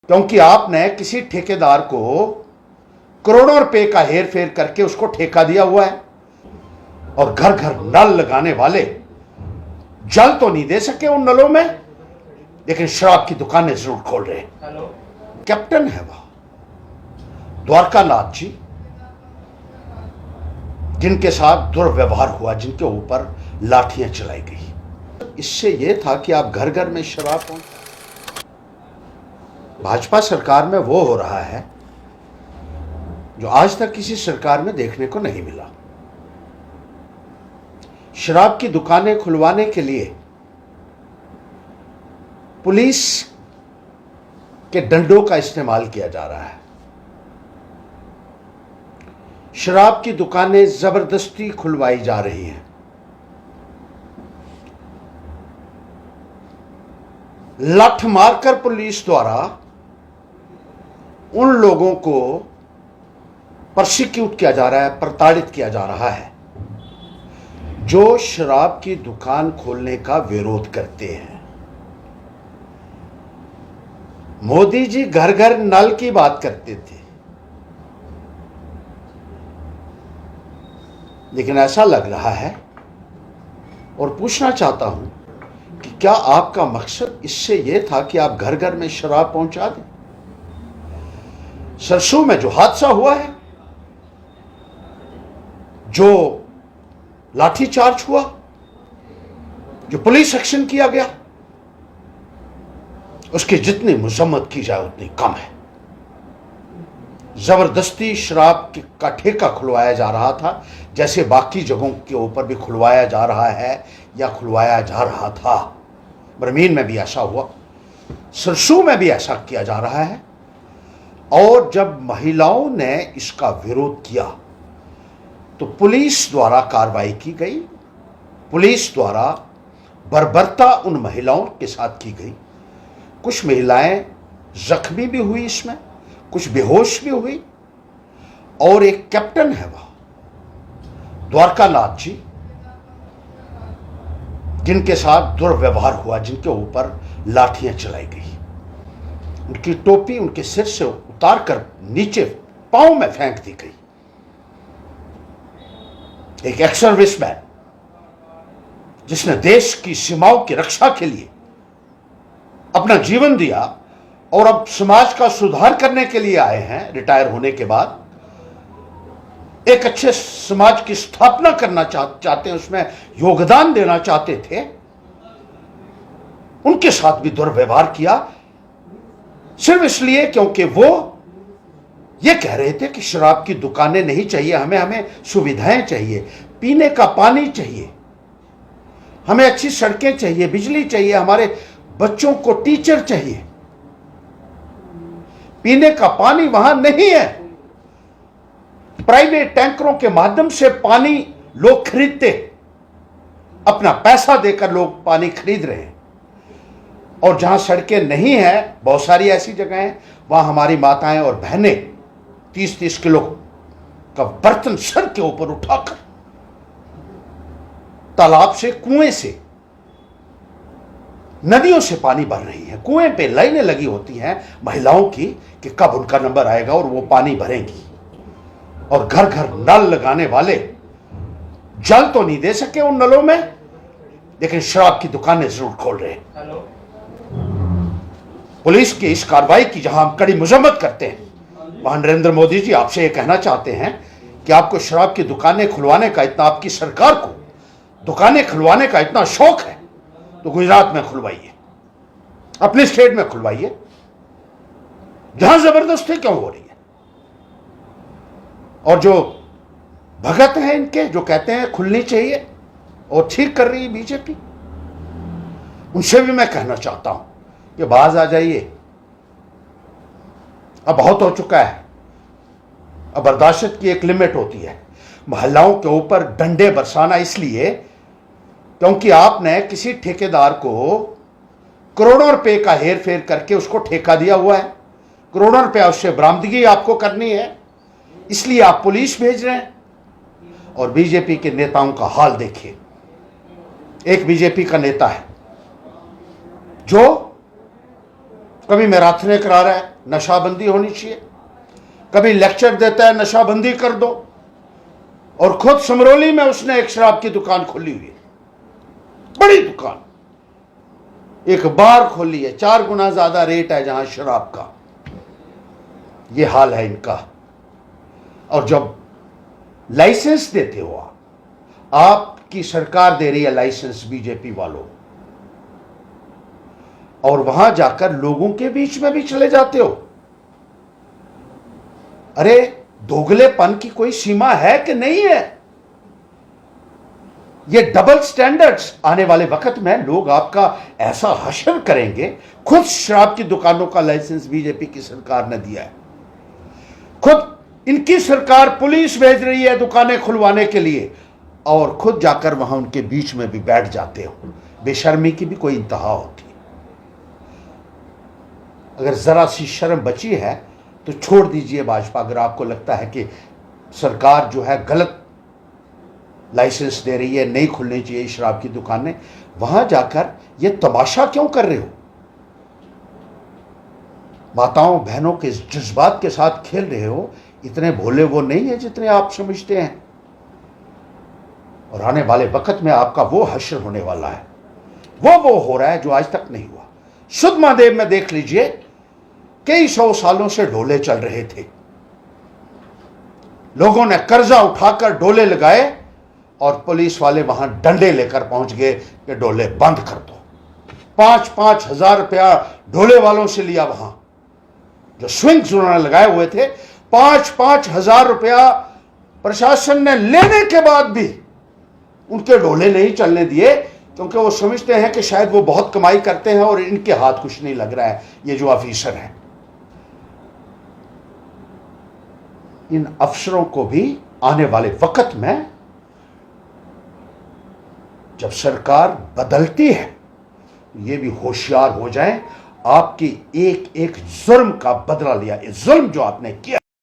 क्योंकि आपने किसी ठेकेदार को करोड़ों रुपए का हेर फेर करके उसको ठेका दिया हुआ है और घर घर नल लगाने वाले जल तो नहीं दे सके उन नलों में, लेकिन शराब की दुकानें जरूर खोल रहे हैं। कैप्टन है वह द्वारका नाथ जी, जिनके साथ दुर्व्यवहार हुआ, जिनके ऊपर लाठियां चलाई गई। इससे यह था कि आप घर घर में शराब पहुंच। भाजपा सरकार में वो हो रहा है जो आज तक किसी सरकार में देखने को नहीं मिला। शराब की दुकानें खुलवाने के लिए पुलिस के डंडों का इस्तेमाल किया जा रहा है। शराब की दुकानें जबरदस्ती खुलवाई जा रही हैं। लाठ मारकर पुलिस द्वारा उन लोगों को परसिक्यूट किया जा रहा है, प्रताड़ित किया जा रहा है जो शराब की दुकान खोलने का विरोध करते हैं। मोदी जी घर घर नल की बात करते थे, लेकिन ऐसा लग रहा है और पूछना चाहता हूं कि क्या आपका मकसद इससे यह था कि आप घर घर में शराब पहुंचा दें? सरसों में जो हादसा हुआ है, जो लाठीचार्ज हुआ, जो पुलिस एक्शन किया गया, उसकी जितनी मजम्मत की जाए उतनी कम है। जबरदस्ती शराब का ठेका खुलवाया जा रहा था, जैसे बाकी जगहों के ऊपर भी खुलवाया जा रहा है या खुलवाया जा रहा था। बरमीन में भी ऐसा हुआ, सरसों में भी ऐसा किया जा रहा है। और जब महिलाओं ने इसका विरोध किया तो पुलिस द्वारा कार्रवाई की गई, पुलिस द्वारा बर्बरता उन महिलाओं के साथ की गई। कुछ महिलाएं जख्मी भी हुई, इसमें कुछ बेहोश भी हुई। और एक कैप्टन है वह द्वारका नाथ जी, जिनके साथ दुर्व्यवहार हुआ, जिनके ऊपर लाठियां चलाई गई। उनकी टोपी उनके सिर से उतार कर नीचे पांव में फेंक दी गई। एक एक्स सर्विसमैन जिसने देश की सीमाओं की रक्षा के लिए अपना जीवन दिया और अब समाज का सुधार करने के लिए आए हैं, रिटायर होने के बाद एक अच्छे समाज की स्थापना करना चाहते हैं, उसमें योगदान देना चाहते थे, उनके साथ भी दुर्व्यवहार किया, सिर्फ इसलिए क्योंकि वो ये कह रहे थे कि शराब की दुकानें नहीं चाहिए, हमें सुविधाएं चाहिए, पीने का पानी चाहिए, हमें अच्छी सड़कें चाहिए, बिजली चाहिए, हमारे बच्चों को टीचर चाहिए। पीने का पानी वहां नहीं है। प्राइवेट टैंकरों के माध्यम से पानी लोग खरीदते, अपना पैसा देकर लोग पानी खरीद रहे हैं। और जहां सड़कें नहीं हैं, बहुत सारी ऐसी जगह हैं, वहां हमारी माताएं और बहनें 30-30 किलो का बर्तन सर के ऊपर उठाकर तालाब से, कुएं से, नदियों से पानी भर रही है। कुएं पे लाइनें लगी होती हैं महिलाओं की कि कब उनका नंबर आएगा और वो पानी भरेंगी। और घर घर नल लगाने वाले जल तो नहीं दे सके उन नलों में, लेकिन शराब की दुकानें जरूर खोल रहे हैं। पुलिस की इस कार्रवाई की जहां हम कड़ी मजम्मत करते हैं, वहां नरेंद्र मोदी जी आपसे यह कहना चाहते हैं कि आपको शराब की दुकानें खुलवाने का इतना, आपकी सरकार को दुकानें खुलवाने का इतना शौक है तो गुजरात में खुलवाइए, अपने स्टेट में खुलवाइए, जहां जबरदस्ती क्यों हो रही है। और जो भगत हैं इनके, जो कहते हैं खुलनी चाहिए और ठीक कर रही है बीजेपी, उनसे भी मैं कहना चाहता हूं कि बाज आ जाइए, अब बहुत हो चुका है। अब बर्दाश्त की एक लिमिट होती है। महिलाओं के ऊपर डंडे बरसाना इसलिए क्योंकि आपने किसी ठेकेदार को करोड़ों रुपए का हेर फेर करके उसको ठेका दिया हुआ है, करोड़ों रुपया उससे बरामदगी आपको करनी है, इसलिए आप पुलिस भेज रहे हैं। और बीजेपी के नेताओं का हाल देखिए। एक बीजेपी का नेता है जो कभी मैराथने करा रहा है नशाबंदी होनी चाहिए, कभी लेक्चर देता है नशाबंदी कर दो, और खुद समरोली में उसने एक शराब की दुकान खोली हुई है, बड़ी दुकान, एक बार खोली है, 4 गुना ज्यादा रेट है जहां शराब का। ये हाल है इनका। और जब लाइसेंस देते हो आपकी सरकार दे रही है लाइसेंस बीजेपी वालों, और वहां जाकर लोगों के बीच में भी चले जाते हो। अरे दोगलेपन की कोई सीमा है कि नहीं है? ये डबल स्टैंडर्ड्स आने वाले वक्त में लोग आपका ऐसा हशर करेंगे। खुद शराब की दुकानों का लाइसेंस बीजेपी की सरकार ने दिया है, खुद इनकी सरकार पुलिस भेज रही है दुकानें खुलवाने के लिए, और खुद जाकर वहां उनके बीच में भी बैठ जाते हो। बेशर्मी की भी कोई इंतहा होती। अगर जरा सी शर्म बची है तो छोड़ दीजिए भाजपा। अगर आपको लगता है कि सरकार जो है गलत लाइसेंस दे रही है, नहीं खुलनी चाहिए शराब की दुकानें, वहां जाकर ये तमाशा क्यों कर रहे हो? माताओं बहनों के जज्बात के साथ खेल रहे हो। इतने भोले वो नहीं है जितने आप समझते हैं। और आने वाले वक्त में आपका वो हश्र होने वाला है, वो हो रहा है जो आज तक नहीं हुआ। शुद्ध महादेव में देख लीजिए, कई 100 सालों से डोले चल रहे थे। लोगों ने कर्जा उठाकर डोले लगाए और पुलिस वाले वहां डंडे लेकर पहुंच गए कि डोले बंद कर दो। 5-5 हजार रुपया डोले वालों से लिया। वहां जो स्विंग्स उन्होंने लगाए हुए थे, 5-5 हजार रुपया प्रशासन ने लेने के बाद भी उनके डोले नहीं चलने दिए, क्योंकि वो समझते हैं कि शायद वो बहुत कमाई करते हैं और इनके हाथ कुछ नहीं लग रहा है, ये जो ऑफिसर हैं। इन अफसरों को भी आने वाले वक्त में जब सरकार बदलती है, ये भी होशियार हो जाएं, आपकी एक एक जुर्म का बदला लिया। ये जुर्म जो आपने किया